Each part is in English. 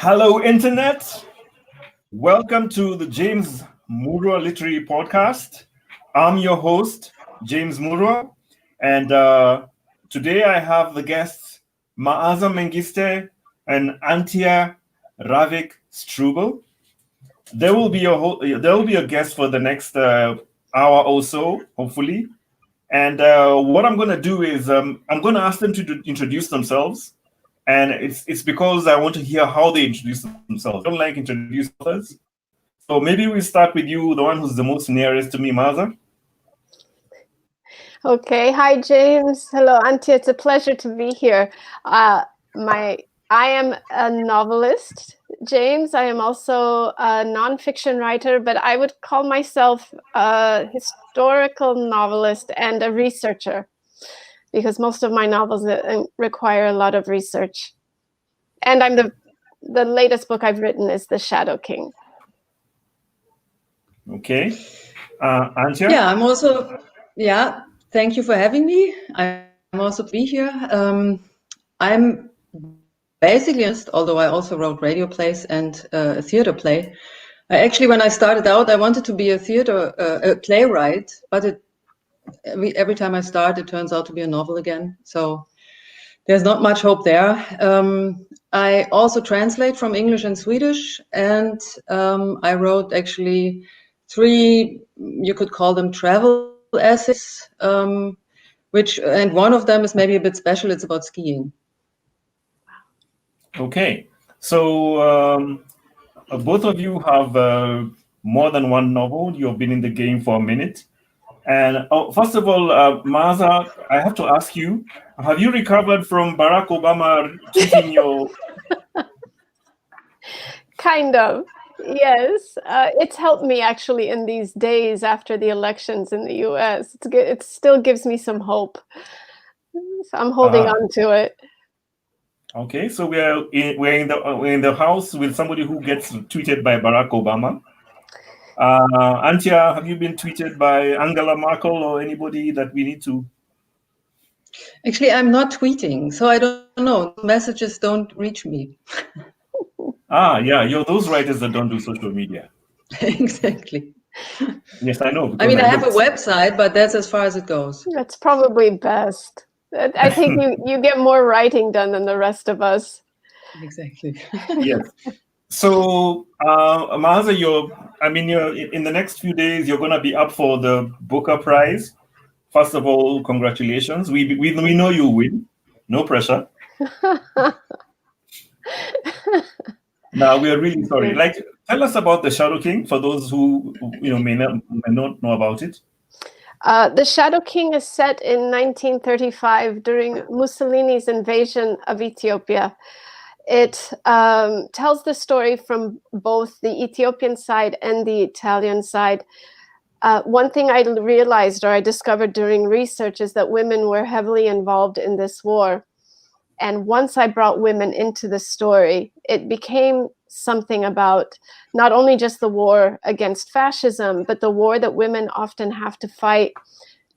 Hello, Internet. Welcome to the James Murua Literary Podcast. I'm your host, James Murua, and today I have the guests Maaza Mengiste and Antje Rávik Strubel. There will be a guest for the next hour or so, hopefully. And what I'm going to do is I'm going to ask them to introduce themselves. And it's because I want to hear how they introduce themselves. I don't like introduce others. So maybe we start with you, the one who's the most nearest to me, Maaza. Okay. Hi, James. Hello, Antje. It's a pleasure to be here. I am a novelist, James. I am also a nonfiction writer, but I would call myself a historical novelist and a researcher, because most of my novels require a lot of research. And I'm the latest book I've written is The Shadow King. Okay. Antje? Yeah, I'm also, thank you for having me. I'm also to be here. I'm basically, although I also wrote radio plays and a theater play. When I started out, I wanted to be a playwright, but every time I start, it turns out to be a novel again. So there's not much hope there. I also translate from English and Swedish, and I wrote actually 3, you could call them travel essays, and one of them is maybe a bit special. It's about skiing. Okay. So both of you have more than one novel. You've been in the game for a minute. And first of all, Maaza, I have to ask you, have you recovered from Barack Obama tweeting your... Kind of, yes. It's helped me actually in these days after the elections in the US. It still gives me some hope. So I'm holding on to it. Okay, so we're in the house with somebody who gets tweeted by Barack Obama. Antje, have you been tweeted by Angela Merkel or anybody that we need to? Actually, I'm not tweeting, so I don't know. Messages don't reach me. Yeah, you're those writers that don't do social media. Exactly. Yes, I know. I mean, I have a website, but that's as far as it goes. That's probably best. I think you get more writing done than the rest of us. Exactly. Yes. So, Maaza, you're in the next few days, you're going to be up for the Booker Prize. First of all, congratulations. We know you win. No pressure. Now, we are really sorry. Tell us about The Shadow King for those who may not know about it. The Shadow King is set in 1935 during Mussolini's invasion of Ethiopia. It tells the story from both the Ethiopian side and the Italian side. One thing I realized or I discovered during research is that women were heavily involved in this war. And once I brought women into the story, it became something about not only just the war against fascism, but the war that women often have to fight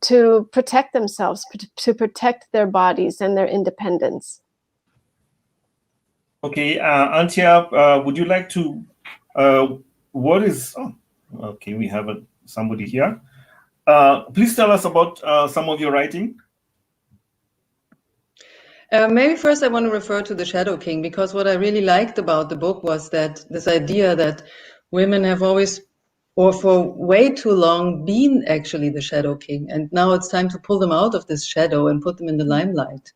to protect themselves, to protect their bodies and their independence. Okay, Antje, would you like to, okay, we have somebody here. Please tell us about some of your writing. Maybe first I want to refer to The Shadow King, because what I really liked about the book was that this idea that women have always, or for way too long, been actually the Shadow King. And now it's time to pull them out of this shadow and put them in the limelight.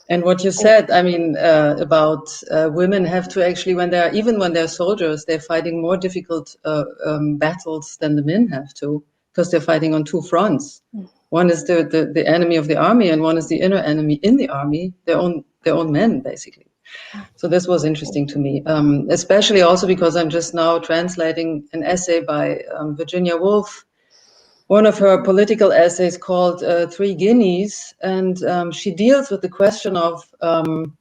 And what you said, I mean, about women have to actually, even when they're soldiers, they're fighting more difficult battles than the men have to, because they're fighting on 2 fronts. One is the enemy of the army, and one is the inner enemy in the army, their own men, basically. So this was interesting to me, especially also because I'm just now translating an essay by Virginia Woolf, one of her political essays called 3 Guineas, and she deals with the question of,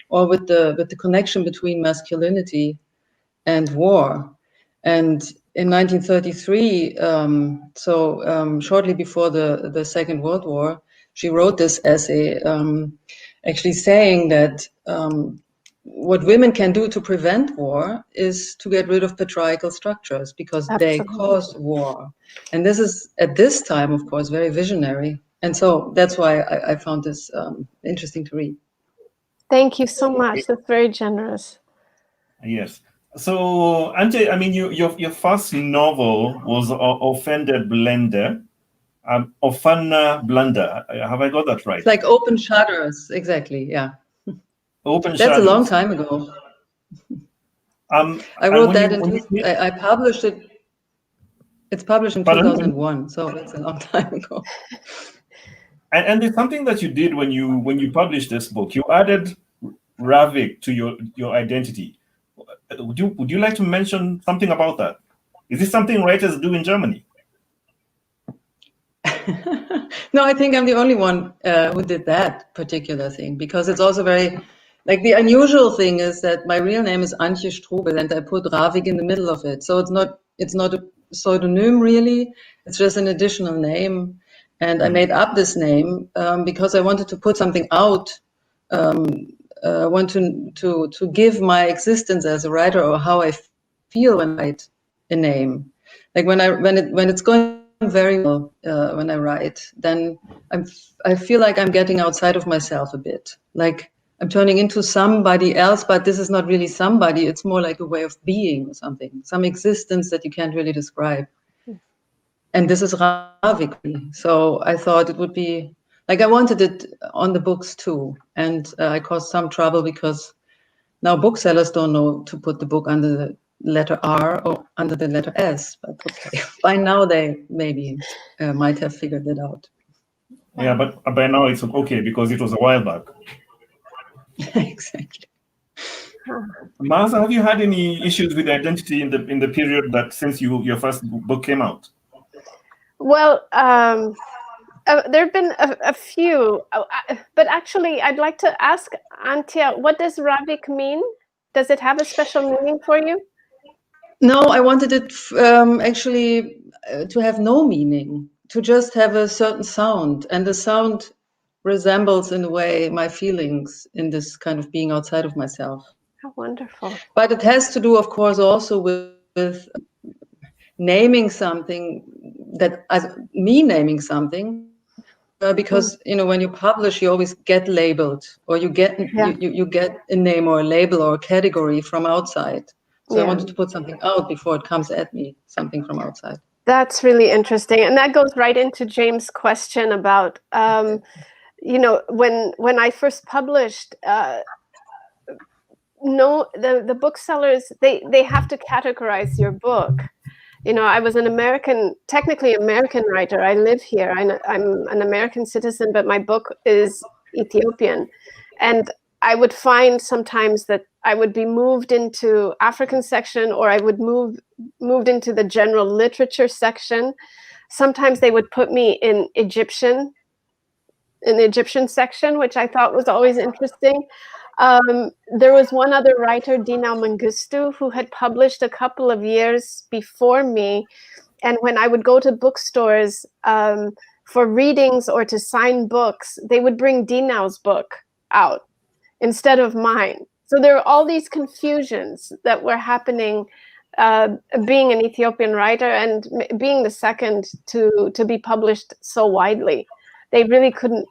or with the connection between masculinity and war. And in 1933, shortly before the Second World War, she wrote this essay, actually saying that what women can do to prevent war is to get rid of patriarchal structures, because they cause war. And this is, at this time, of course, very visionary. And so that's why I found this interesting to read. Thank you so much. That's very generous. Yes. So, Antje, I mean, your first novel was Offene Blende. Offene Blende. Have I got that right? It's like Open Shutters, exactly, yeah. Open That's Shadows. a long time ago. I wrote that I published it. It's published in 2001, so it's a long time ago. And it's something that you did when you published this book. You added Rávik to your identity. Would you like to mention something about that? Is this something writers do in Germany? No, I think I'm the only one who did that particular thing, because it's also very, like, the unusual thing is that my real name is Antje Strubel, and I put Rávik in the middle of it. So it's not a pseudonym really. It's just an additional name. And I made up this name because I wanted to put something out. I want to give my existence as a writer, or how I feel when I write a name. Like when it's going very well when I write, then I feel like I'm getting outside of myself a bit. Like I'm turning into somebody else, but this is not really somebody. It's more like a way of being or something, some existence that you can't really describe. And this is Rávik. So I thought it would be, like, I wanted it on the books too. And I caused some trouble because now booksellers don't know to put the book under the letter R or under the letter S. But okay, by now they maybe might have figured it out. Yeah, but by now it's okay because it was a while back. Exactly. Maaza, have you had any issues with identity in the period that since your first book came out? Well, there have been a few, but actually I'd like to ask Antje, what does Rávik mean? Does it have a special meaning for you? No, I wanted it actually to have no meaning, to just have a certain sound, and the sound resembles in a way my feelings in this kind of being outside of myself. How wonderful. But it has to do, of course, also with naming something, that as me naming something, because when you publish, you always get labeled, or you get you get a name or a label or a category from outside. So I wanted to put something out before it comes at me, something from outside. That's really interesting, and that goes right into James' question about when I first published. The booksellers, they have to categorize your book. I was technically American writer. I live here. I'm an American citizen, but my book is Ethiopian. And I would find sometimes that I would be moved into African section, or I would moved into the general literature section. Sometimes they would put me in the Egyptian section, which I thought was always interesting. There was one other writer, Dina Mengistu, who had published a couple of years before me. And when I would go to bookstores for readings or to sign books, they would bring Dina's book out instead of mine. So there were all these confusions that were happening, being an Ethiopian writer and being the second to be published so widely. They really couldn't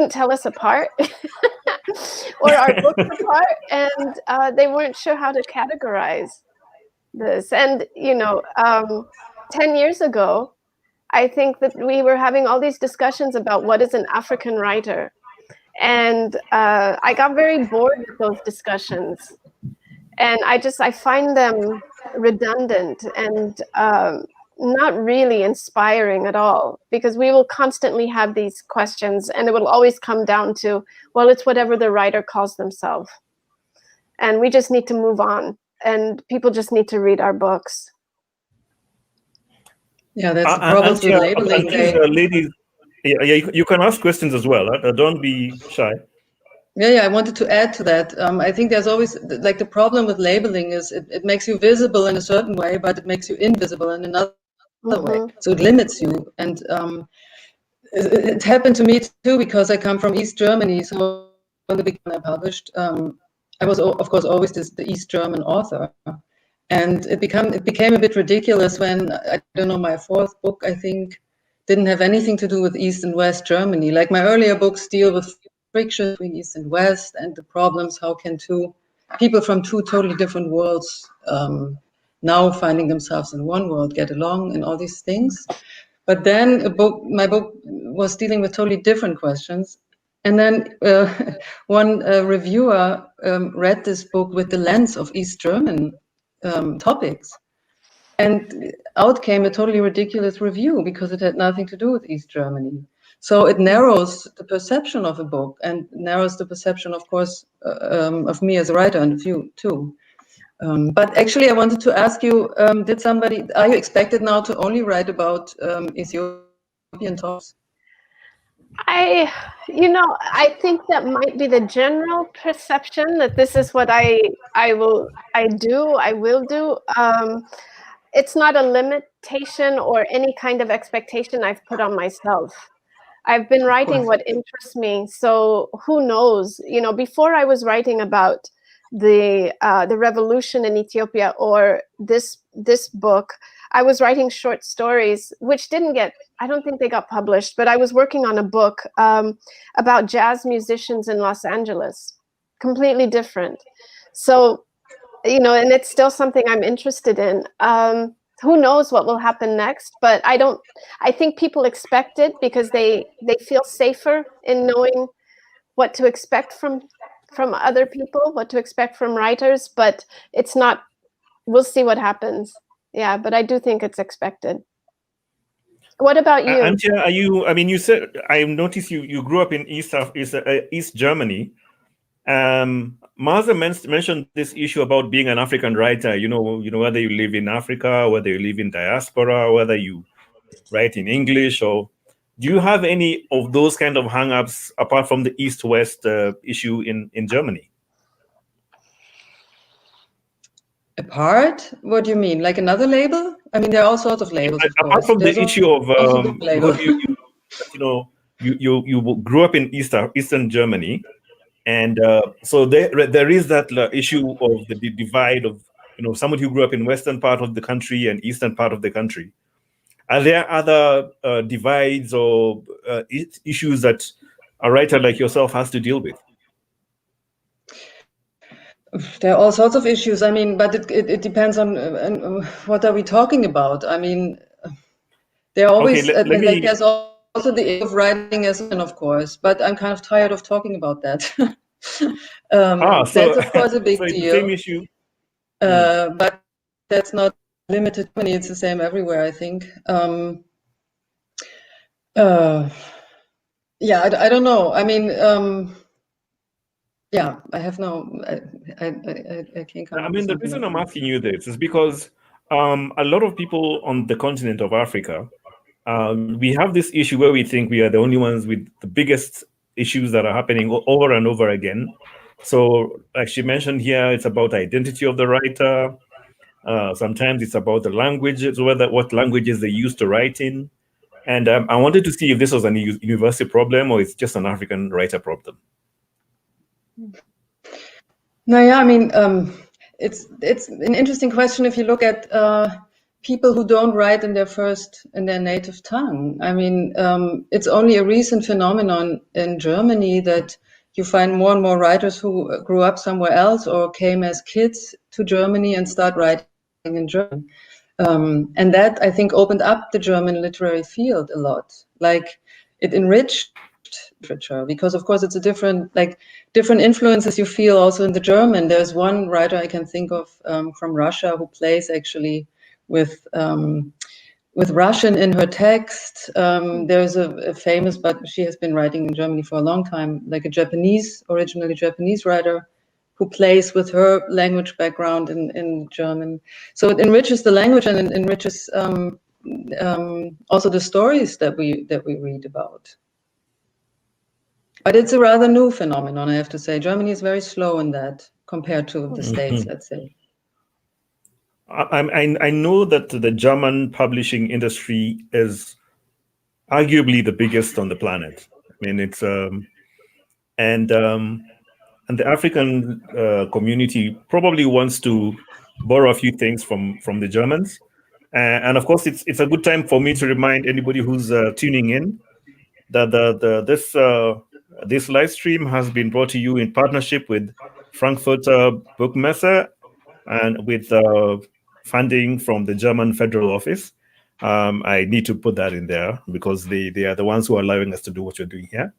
tell us apart or our books apart, and they weren't sure how to categorize this. And 10 years ago, I think that we were having all these discussions about what is an African writer, and I got very bored with those discussions, and I find them redundant and not really inspiring at all, because we will constantly have these questions, and it will always come down to, well, it's whatever the writer calls themselves, and we just need to move on, and people just need to read our books. Yeah, that's the problem with labeling. Ladies, you can ask questions as well. Don't be shy. Yeah, I wanted to add to that. I think there's always, like, the problem with labeling is it makes you visible in a certain way, but it makes you invisible in another way. So it limits you. And it happened to me too, because I come from East Germany. So in the beginning I published, I was, of course, always the East German author. And it became a bit ridiculous when, I don't know, my fourth book, I think, didn't have anything to do with East and West Germany. Like my earlier books deal with friction between East and West and the problems, how can people from two totally different worlds now finding themselves in one world get along and all these things. But then my book was dealing with totally different questions. And then one reviewer read this book with the lens of East German topics. And out came a totally ridiculous review because it had nothing to do with East Germany. So it narrows the perception of a book and narrows the perception, of course, of me as a writer and of you too. But actually, I wanted to ask you, are you expected now to only write about Ethiopian topics? I think that might be the general perception, that this is what I will do. It's not a limitation or any kind of expectation I've put on myself. I've been writing what interests me. So who knows? Before I was writing about the revolution in Ethiopia or this book, I was writing short stories, which I don't think they got published, but I was working on a book about jazz musicians in Los Angeles, completely different. So, and it's still something I'm interested in. Who knows what will happen next, but I think people expect it because they feel safer in knowing what to expect from other people, what to expect from writers, but it's not, we'll see what happens. Yeah, but I do think it's expected. What about you? Antje, you said, I noticed you grew up in East Germany. Maaza mentioned this issue about being an African writer, whether you live in Africa, whether you live in diaspora, whether you write in English, or do you have any of those kind of hang-ups apart from the East-West issue in Germany? Apart? What do you mean? Like another label? I mean, there are all sorts of labels. Apart from the issue of, you grew up in Eastern Germany, and so there is that issue of the divide of, someone who grew up in western part of the country and eastern part of the country. Are there other divides or issues that a writer like yourself has to deal with? There are all sorts of issues. I mean, but it depends on what are we talking about. I mean, there are always there's also the issue of writing as an, of course, but I'm kind of tired of talking about that. That's of course a big deal. Same issue. But that's not limited to me. It's the same everywhere, I think. Yeah, I don't know. I mean, yeah, I have no. I can't. I mean, the reason I'm asking you this is because a lot of people on the continent of Africa, we have this issue where we think we are the only ones with the biggest issues that are happening over and over again. So, like she mentioned here, it's about the identity of the writer. Sometimes it's about the languages, what languages they use to write in. And I wanted to see if this was a universal problem or it's just an African writer problem. No, yeah, I mean, it's an interesting question if you look at people who don't write in their native tongue. I mean, it's only a recent phenomenon in Germany that you find more and more writers who grew up somewhere else or came as kids to Germany and start writing in German. And that, I think, opened up the German literary field a lot. Like, it enriched literature because, of course, it's a different influences you feel also in the German. There's one writer I can think of from Russia who plays actually with Russian in her text. There's a famous, but she has been writing in Germany for a long time, like a originally Japanese writer who plays with her language background in German. So it enriches the language and it enriches also the stories that we read about. But it's a rather new phenomenon, I have to say. Germany is very slow in that compared to the States, let's say. I know that the German publishing industry is arguably the biggest on the planet. I mean, it's the African community probably wants to borrow a few things from the Germans. And of course, it's a good time for me to remind anybody who's tuning in that this live stream has been brought to you in partnership with Frankfurter Buchmesse and with funding from the German Federal Office. I need to put that in there because they are the ones who are allowing us to do what you're doing here.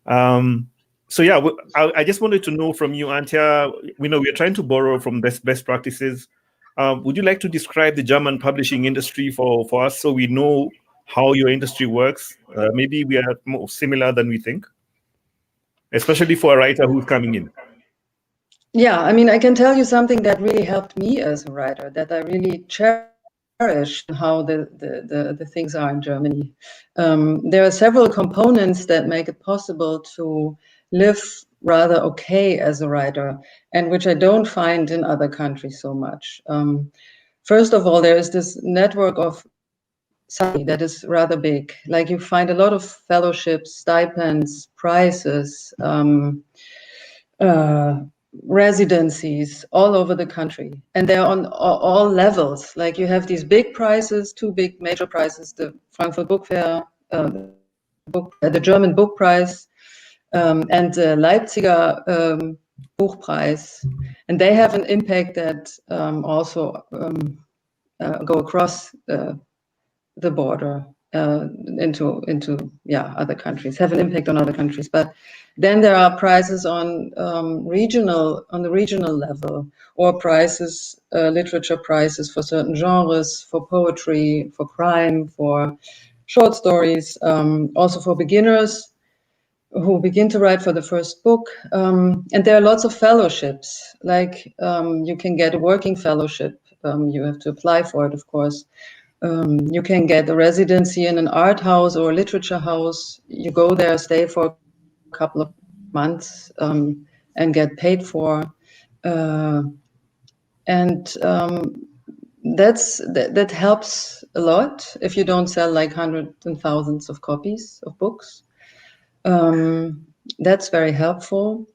So yeah, I just wanted to know from you, Antje, we know we're trying to borrow from best practices. Would you like to describe the German publishing industry for us so we know how your industry works? Maybe we are more similar than we think, especially for a writer who's coming in. Yeah, I mean, I can tell you something that really helped me as a writer, that I really cherish how the things are in Germany. There are several components that make it possible to live rather okay as a writer, and which I don't find in other countries so much. First of all, there is this network of that is rather big. Like you find a lot of fellowships, stipends, prizes, residencies all over the country, and they're on all levels. Like you have these big prizes, two big major prizes: the Frankfurt Book Fair, the German Book Prize, and the Leipziger Book Prize, and they have an impact that also go across the border into other countries, have an impact on other countries. But then there are prizes on the regional level, or prizes, literature prizes for certain genres, for poetry, for crime, for short stories, also for beginners who begin to write for the first book. And there are lots of fellowships, like you can get a working fellowship. You have to apply for it, of course. You can get a residency in an art house or a literature house. You go there, stay for a couple of months, and get paid for. That helps a lot if you don't sell like hundreds and thousands of copies of books. That's very helpful.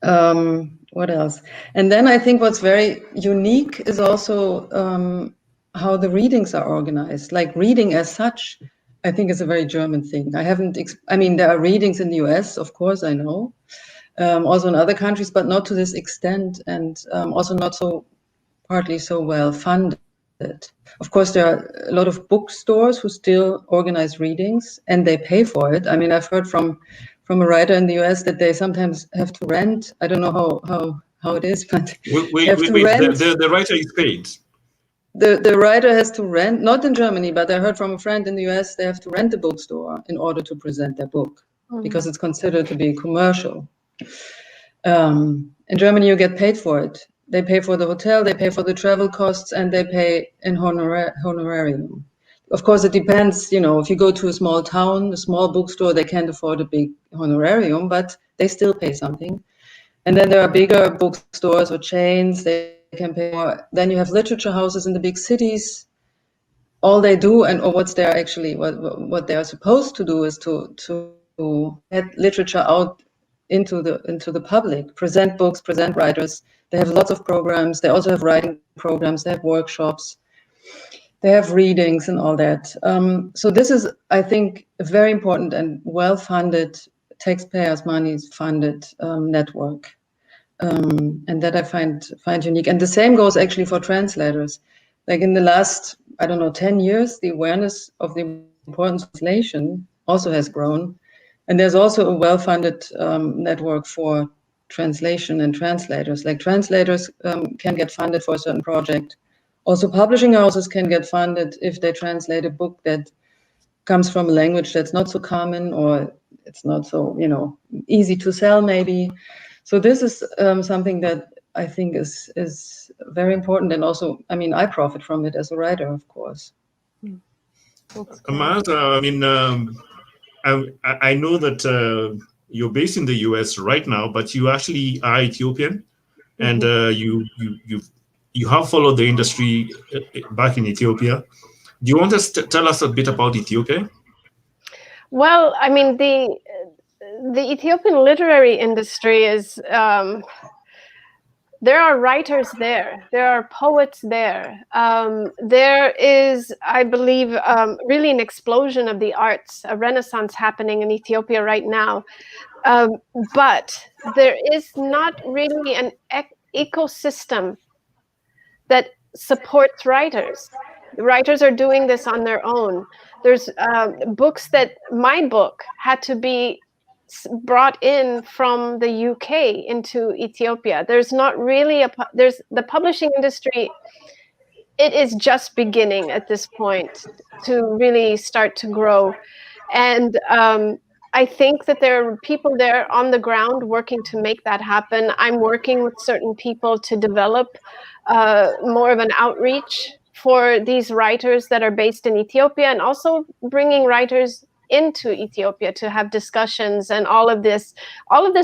What else? And then I think what's very unique is also how the readings are organized. Like reading as such, I think is a very German thing. I mean, there are readings in the US, of course, I know, also in other countries, but not to this extent, and also not partly so well funded. Of course, there are a lot of bookstores who still organize readings, and they pay for it. I mean, I've heard from a writer in the US that they sometimes have to rent. I don't know how it is, but the writer is paid. The writer has to rent, not in Germany, but I heard from a friend in the US, they have to rent a bookstore in order to present their book, because it's considered to be commercial. In Germany, you get paid for it. They pay for the hotel, they pay for the travel costs, and they pay in honorarium. Of course, it depends, if you go to a small town, a small bookstore, they can't afford a big honorarium, but they still pay something. And then there are bigger bookstores or chains, they can pay more. Then you have literature houses in the big cities. All they do, or what they are supposed to do, is to get literature out into the public, present books, present writers. They have lots of programs. They also have writing programs. They have workshops. They have readings and all that. So this is, I think, a very important and well-funded, taxpayers' money funded network. And that I find unique. And the same goes actually for translators. Like in the last, 10 years, the awareness of the importance of translation also has grown. And there's also a well-funded network for translation and translators. Like translators can get funded for a certain project. Also publishing houses can get funded if they translate a book that comes from a language that's not so common, or it's not so, easy to sell maybe. So this is something that I think is very important, and also, I profit from it as a writer, of course. Maaza, I know that you're based in the US right now, but you actually are Ethiopian, and you have followed the industry back in Ethiopia. Do you want to tell us a bit about Ethiopia? Well, the Ethiopian literary industry is, there are writers there, there are poets there. There is, I believe, really an explosion of the arts, a renaissance happening in Ethiopia right now. But there is not really an ecosystem that supports writers. The writers are doing this on their own. There's books that my book had to be brought in from the UK into Ethiopia. There's not really there's the publishing industry. It is just beginning at this point to really start to grow. And I think that there are people there on the ground working to make that happen. I'm working with certain people to develop more of an outreach for these writers that are based in Ethiopia, and also bringing writers into Ethiopia to have discussions. And all of this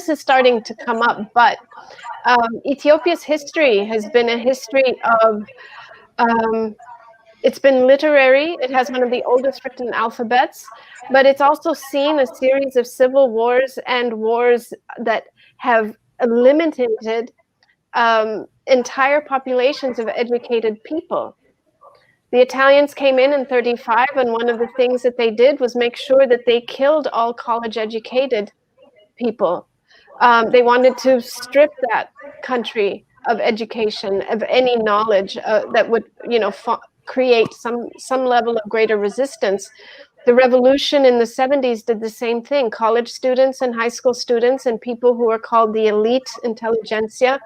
is starting to come up. But Ethiopia's history has been a history of it's been literary. It has one of the oldest written alphabets, but it's also seen a series of civil wars and wars that have eliminated entire populations of educated people. The Italians came in 1935, and one of the things that they did was make sure that they killed all college-educated people. They wanted to strip that country of education, of any knowledge that would, create some level of greater resistance. The revolution in the 70s did the same thing. College students and high school students and people who were called the elite intelligentsia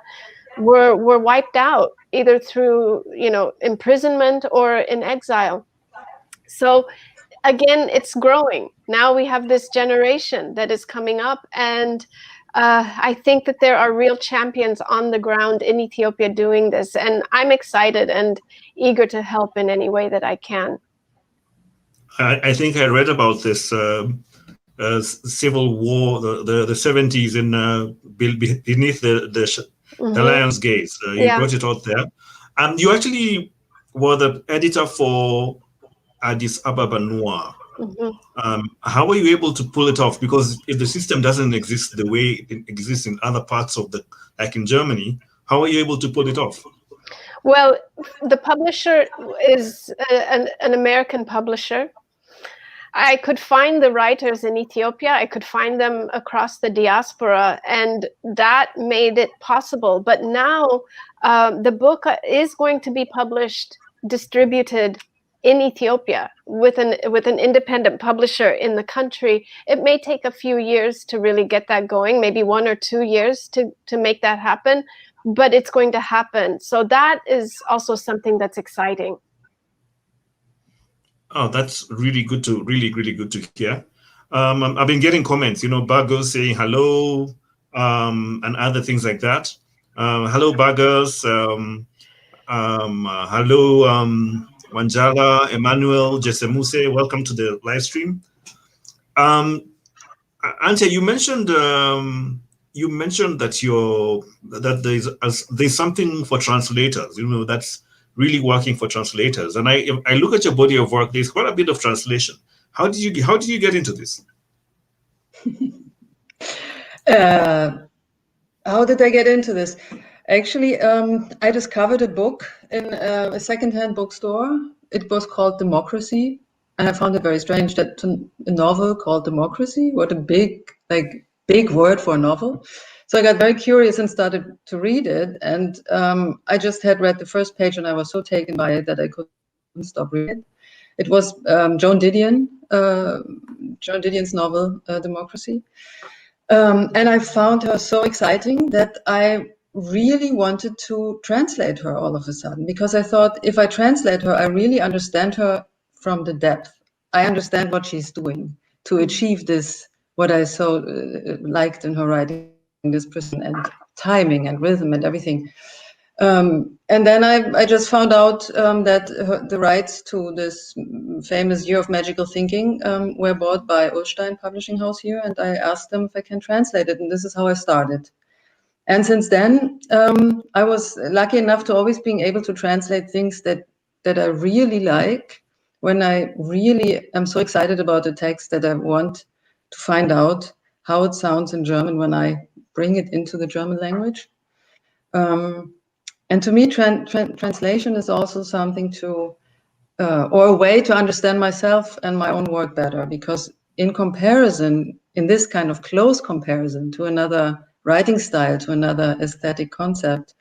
were wiped out, either through imprisonment or in exile. So again, it's growing. Now we have this generation that is coming up, and I think that there are real champions on the ground in Ethiopia doing this, and I'm excited and eager to help in any way that I can. I think I read about this civil war, the 70s in beneath the Lion's Gate. You brought it out there. And you actually were the editor for Addis Ababa Noir. How were you able to pull it off? Because if the system doesn't exist the way it exists in other parts of like in Germany, how are you able to pull it off? Well, the publisher is an American publisher. I could find the writers in Ethiopia. I could find them across the diaspora, and that made it possible. But now the book is going to be published, distributed in Ethiopia with an independent publisher in the country. It may take a few years to really get that going, maybe 1 or 2 years to make that happen, but it's going to happen. So that is also something that's exciting. Oh, that's really good to hear. I've been getting comments, Burgers saying hello, and other things like that. Hello, Burgers. Hello, Wanjala, Emmanuel, Jesemuse, welcome to the live stream. Antje, you mentioned that there's something for translators. That's really working for translators. And I look at your body of work. There's quite a bit of translation. How did you get into this? How did I get into this? Actually, I discovered a book in a secondhand bookstore. It was called Democracy, and I found it very strange that a novel called Democracy, what a big word for a novel. So I got very curious and started to read it, and I just had read the first page, and I was so taken by it that I couldn't stop reading it. It was Joan Didion's novel, Democracy. And I found her so exciting that I really wanted to translate her all of a sudden, because I thought if I translate her, I really understand her from the depth. I understand what she's doing to achieve this, what I so liked in her writing, this precision and timing and rhythm and everything. And then I just found out that the rights to this famous Year of Magical Thinking were bought by Ullstein Publishing House here, and I asked them if I can translate it, and this is how I started. And since then, I was lucky enough to always being able to translate things that I really like, when I really am so excited about the text that I want to find out how it sounds in German when I bring it into the German language. And to me, translation is also something to, or a way to understand myself and my own work better, because in comparison, in this kind of close comparison to another writing style, to another aesthetic concept,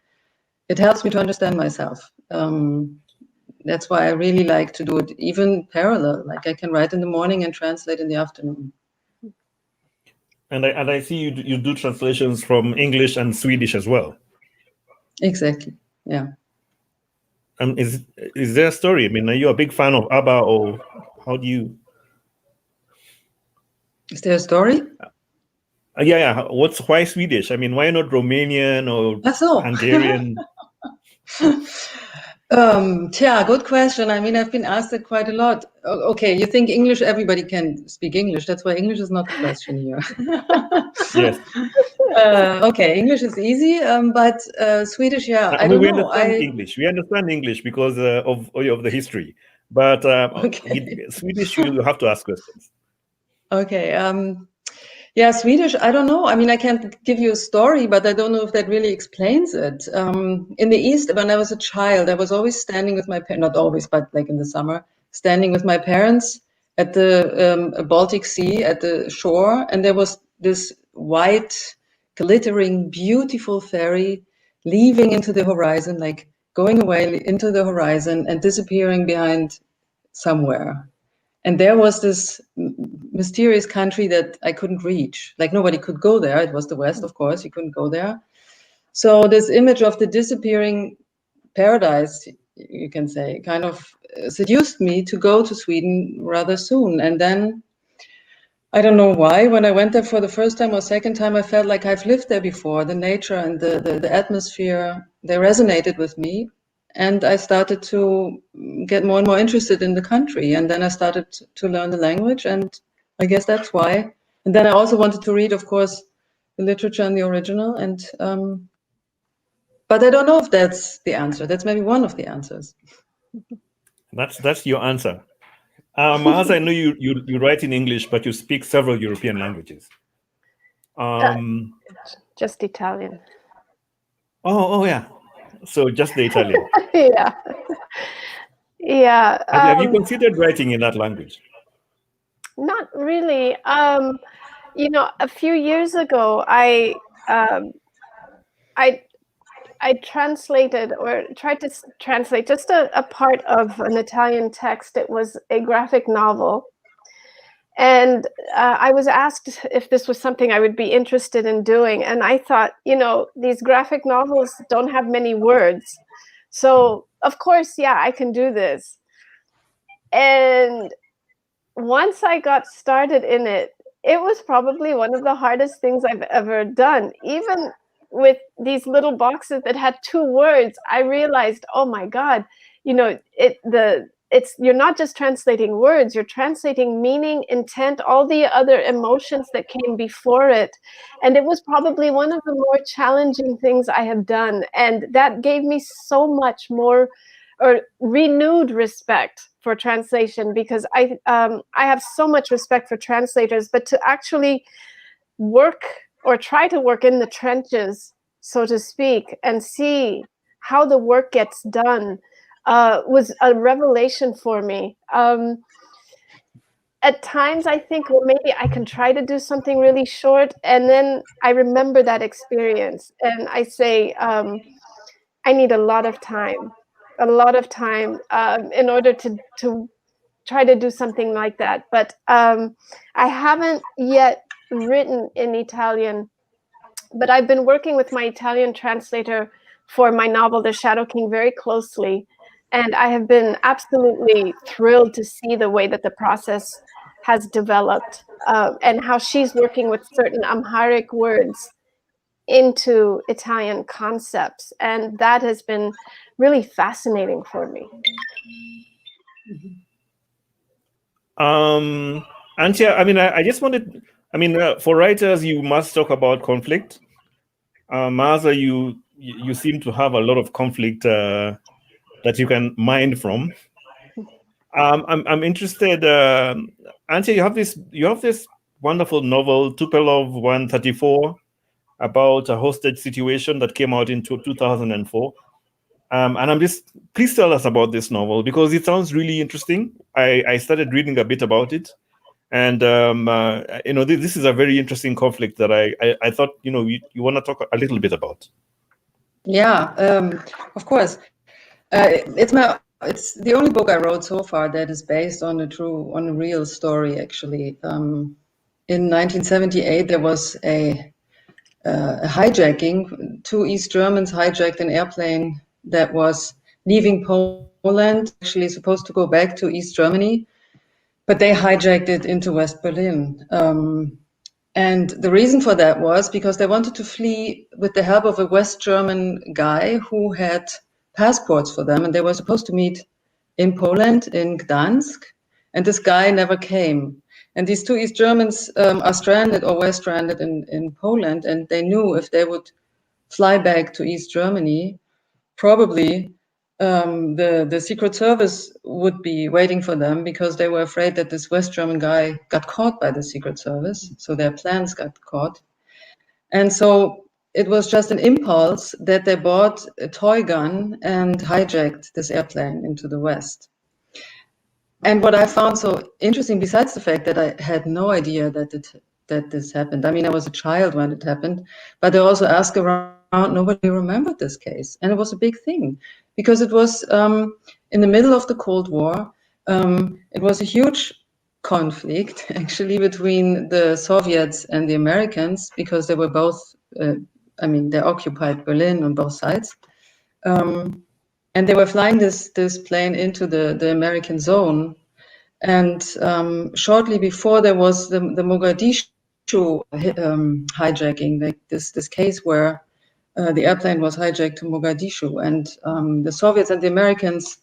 it helps me to understand myself. That's why I really like to do it even parallel. Like I can write in the morning and translate in the afternoon. And I see you do translations from English and Swedish as well. Exactly. Yeah. Is there a story? I mean, are you a big fan of ABBA, or how do you? Is there a story? Yeah. Why Swedish? I mean, why not Romanian or Hungarian? Good question. I mean, I've been asked it quite a lot. Okay, you think English, everybody can speak English. That's why English is not the question here. Yes. Okay, English is easy, but Swedish, yeah, I don't we know. Understand English. We understand English because of the history. But Okay. Swedish, you have to ask questions. Okay. Yeah, Swedish, I don't know. I mean, I can't give you a story, but I don't know if that really explains it. In the East, when I was a child, I was always standing with my parents, not always, but like in the summer, standing with my parents at the Baltic Sea, at the shore, and there was this white, glittering, beautiful ferry leaving into the horizon, like going away into the horizon and disappearing behind somewhere. And there was this mysterious country that I couldn't reach. Like nobody could go there. It was the West, of course. You couldn't go there. So this image of the disappearing paradise, you can say, kind of seduced me to go to Sweden rather soon. And then I don't know why, when I went there for the first time or second time, I felt like I've lived there before. The nature and the atmosphere, they resonated with me. And I started to get more and more interested in the country. And then I started to learn the language. And I guess that's why. And then I also wanted to read, of course, the literature and the original. And but I don't know if that's the answer. That's maybe one of the answers. That's your answer. Maaza, I know you write in English, but you speak several European languages. Just Italian. Oh yeah. So just the Italian. Yeah. Have you considered writing in that language? Not really. A few years ago, I translated or tried to translate just a part of an Italian text. It was a graphic novel. And I was asked if this was something I would be interested in doing. And I thought, these graphic novels don't have many words. So, of course, yeah, I can do this. And once I got started in it, it was probably one of the hardest things I've ever done. Even with these little boxes that had 2 words, I realized, oh my God, you're not just translating words, you're translating meaning, intent, all the other emotions that came before it. And it was probably one of the more challenging things I have done. And that gave me so much more or renewed respect for translation, because I have so much respect for translators, but to actually work or try to work in the trenches, so to speak, and see how the work gets done was a revelation for me. At times I think, well, maybe I can try to do something really short, and then I remember that experience and I say, I need a lot of time in order to try to do something like that. But I haven't yet written in Italian, but I've been working with my Italian translator for my novel, The Shadow King, very closely. And I have been absolutely thrilled to see the way that the process has developed and how she's working with certain Amharic words into Italian concepts. And that has been really fascinating for me. Antje, I mean, I just wanted, for writers, you must talk about conflict. Maaza, you seem to have a lot of conflict that you can mine from. I'm interested, Antje, you have this wonderful novel, Tupolew 134, about a hostage situation that came out in 2004. And I'm just, please tell us about this novel, because it sounds really interesting. I started reading a bit about it. And, this is a very interesting conflict that I thought, you want to talk a little bit about. Yeah, of course. It's the only book I wrote so far that is based on a real story, actually. In 1978, there was a hijacking. 2 East Germans hijacked an airplane that was leaving Poland, actually supposed to go back to East Germany, but they hijacked it into West Berlin. And the reason for that was because they wanted to flee with the help of a West German guy who had passports for them, and they were supposed to meet in Poland, in Gdansk, and this guy never came. And these 2 East Germans are stranded or were stranded in Poland, and they knew if they would fly back to East Germany, probably the Secret Service would be waiting for them, because they were afraid that this West German guy got caught by the Secret Service. So their plans got caught. And so it was just an impulse that they bought a toy gun and hijacked this airplane into the West. And what I found so interesting, besides the fact that I had no idea that this happened, I mean, I was a child when it happened, but I also asked around, nobody remembered this case. And it was a big thing, because it was in the middle of the Cold War. It was a huge conflict, actually, between the Soviets and the Americans, because they were both, they occupied Berlin on both sides. And they were flying this plane into the American zone. And shortly before, there was the Mogadishu hijacking, like this case where the airplane was hijacked to Mogadishu. And the Soviets and the Americans,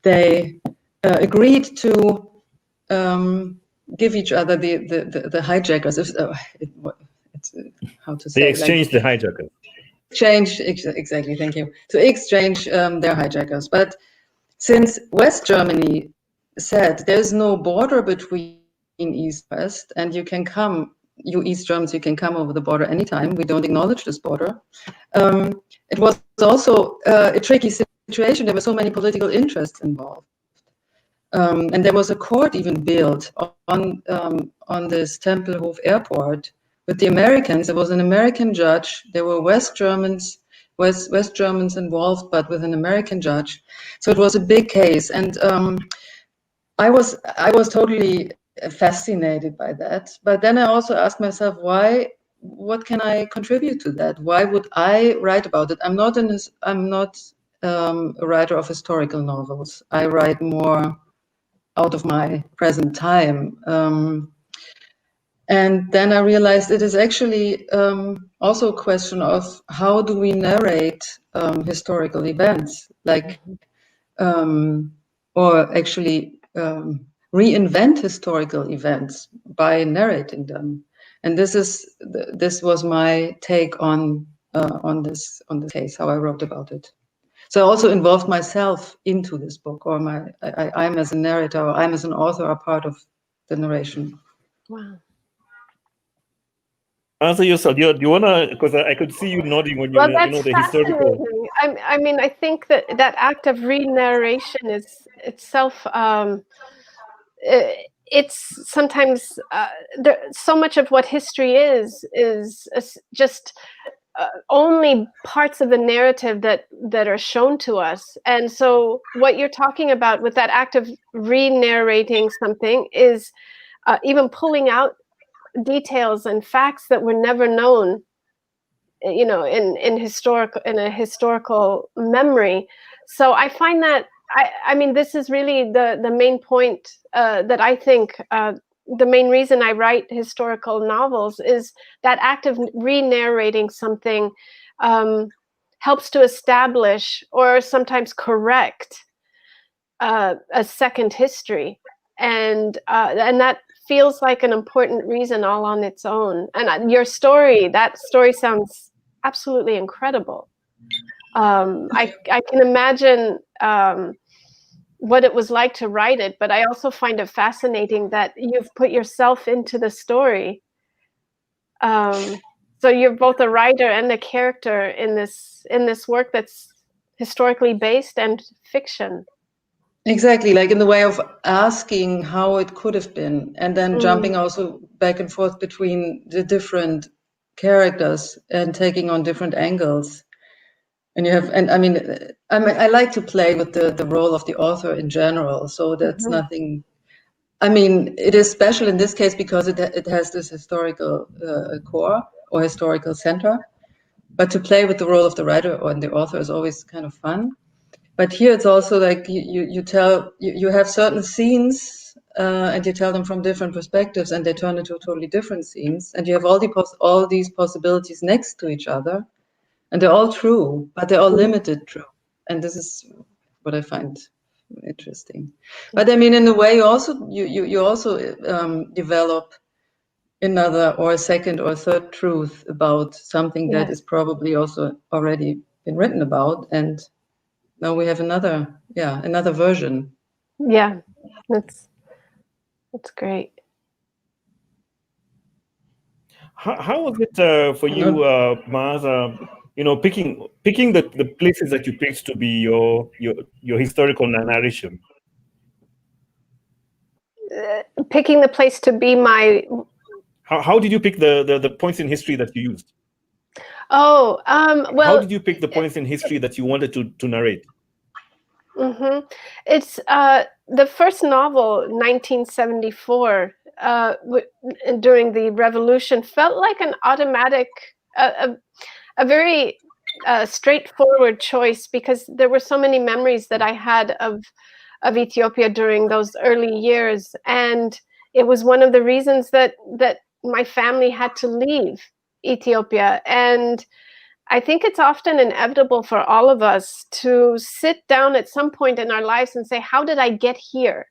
they agreed to give each other the hijackers. How to say? They exchanged the hijackers. Exactly, thank you. To exchange their hijackers. But since West Germany said there's no border between East and West, and you East Germans, you can come over the border anytime, we don't acknowledge this border. It was also a tricky situation. There were so many political interests involved. And there was a court even built on this Tempelhof airport with the Americans. There was an American judge. There were West Germans involved, but with an American judge. So it was a big case, and I was totally fascinated by that. But then I also asked myself, what can I contribute to that? Why would I write about it? I'm not a writer of historical novels. I write more out of my present time. And then I realized it is actually also a question of how do we narrate historical events, like, or actually reinvent historical events by narrating them. And this was my take on this case, how I wrote about it. So I also involved myself into this book, or I'm as a narrator, or I'm as an author, a part of the narration. Wow. Answer yourself. Do you wanna? Because I could see you nodding when you know the historical. I mean, I think that act of re-narration is itself. It's sometimes so much of what history is just only parts of the narrative that are shown to us. And so what you're talking about with that act of re-narrating something is even pulling out details and facts that were never known, in a historical memory. So I find that I mean, this is really the main point that I think the main reason I write historical novels is that act of re-narrating something helps to establish or sometimes correct a second history, and that feels like an important reason all on its own. And that story sounds absolutely incredible. I can imagine what it was like to write it, but I also find it fascinating that you've put yourself into the story. So you're both a writer and a character in this work that's historically based and fiction. Exactly, like in the way of asking how it could have been, and then jumping also back and forth between the different characters and taking on different angles. And you have, and I mean, I like to play with the role of the author in general. So that's nothing. I mean, it is special in this case because it has this historical core or historical center. But to play with the role of the writer or the author is always kind of fun. But here it's also like you have certain scenes and you tell them from different perspectives, and they turn into totally different scenes, and you have all these possibilities next to each other, and they're all true, but they're all limited true, and this is what I find interesting. But I mean, in a way, you also develop another or a second or third truth about something that is probably also already been written about, and now we have another version. Yeah, that's great. How was it for you, Maaza? Picking the places that you picked to be your historical narration. Picking the place to be my. How did you pick the points in history that you used? Oh, well. How did you pick the points in history that you wanted to narrate? It's the first novel, 1974, during the revolution, felt like an automatic, a very straightforward choice, because there were so many memories that I had of Ethiopia during those early years, and it was one of the reasons that my family had to leave Ethiopia. And I think it's often inevitable for all of us to sit down at some point in our lives and say, how did I get here?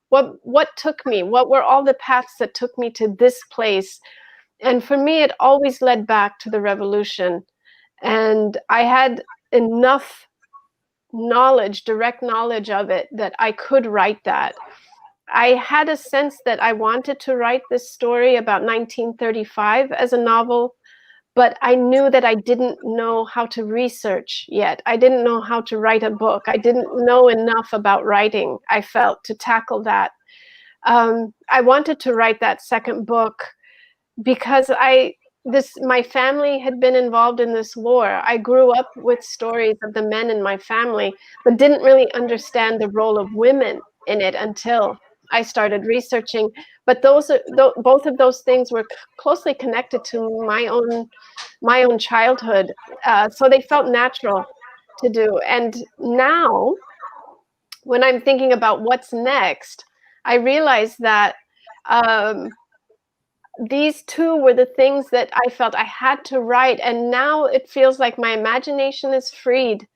What took me? What were all the paths that took me to this place? And for me, it always led back to the revolution. And I had enough knowledge, direct knowledge of it, that I could write that. I had a sense that I wanted to write this story about 1935 as a novel, but I knew that I didn't know how to research yet. I didn't know how to write a book. I didn't know enough about writing, I felt, to tackle that. I wanted to write that second book because my family had been involved in this war. I grew up with stories of the men in my family, but didn't really understand the role of women in it until I started researching. But both of those things were closely connected to my own childhood, so they felt natural to do. And now, when I'm thinking about what's next, I realize that these two were the things that I felt I had to write, and now it feels like my imagination is freed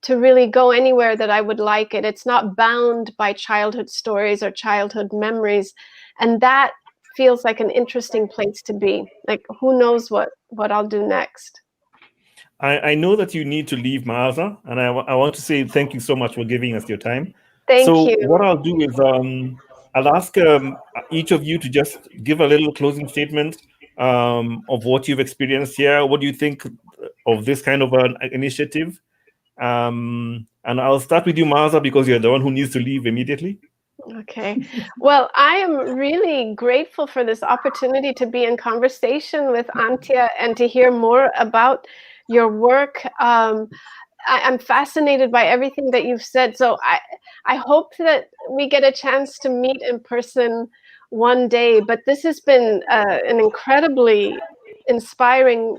to really go anywhere that I would like it. It's not bound by childhood stories or childhood memories. And that feels like an interesting place to be. Like, who knows what I'll do next. I know that you need to leave, Maaza, and I want to say thank you so much for giving us your time. Thank you. So what I'll do is I'll ask each of you to just give a little closing statement of what you've experienced here. What do you think of this kind of an initiative? And I'll start with you, Maaza, because you're the one who needs to leave immediately. Okay. Well, I am really grateful for this opportunity to be in conversation with Antje and to hear more about your work. I'm fascinated by everything that you've said. So I hope that we get a chance to meet in person one day. But this has been an incredibly inspiring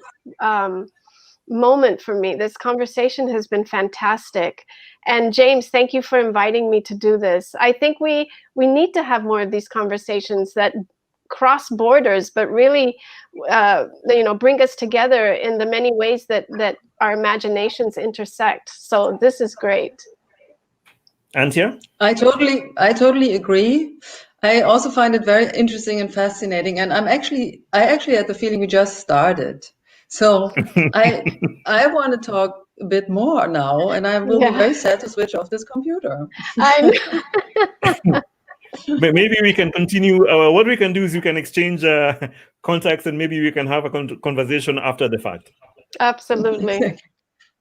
moment for me. This conversation has been fantastic. And James, thank you for inviting me to do this. I think we need to have more of these conversations that cross borders, but really, bring us together in the many ways that our imaginations intersect. So this is great. Antje? I totally agree. I also find it very interesting and fascinating. And I actually had the feeling we just started. So I want to talk a bit more now, and I will be very sad to switch off this computer. I know. Maybe we can continue. What we can do is we can exchange contacts, and maybe we can have a conversation after the fact. Absolutely.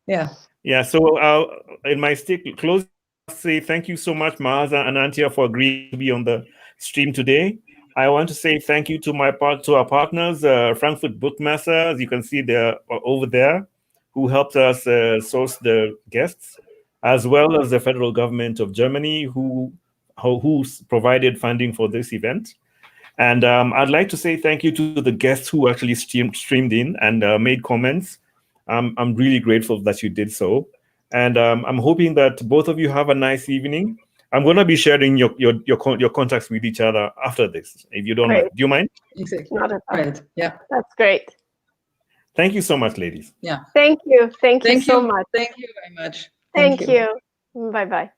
Yeah. So in my close, say thank you so much, Maaza and Antje, for agreeing to be on the stream today. I want to say thank you to our partners, Frankfurt Buchmesse, as you can see they're over there, who helped us source the guests, as well as the federal government of Germany, who provided funding for this event. And I'd like to say thank you to the guests who actually streamed in and made comments. I'm really grateful that you did so. And I'm hoping that both of you have a nice evening. I'm going to be sharing your contacts with each other after this, if you don't mind. Do you mind? Exactly. Not at all. Right. Yeah. That's great. Thank you so much, ladies. Yeah. Thank you. Thank you so much. Thank you very much. Thank you. Bye-bye.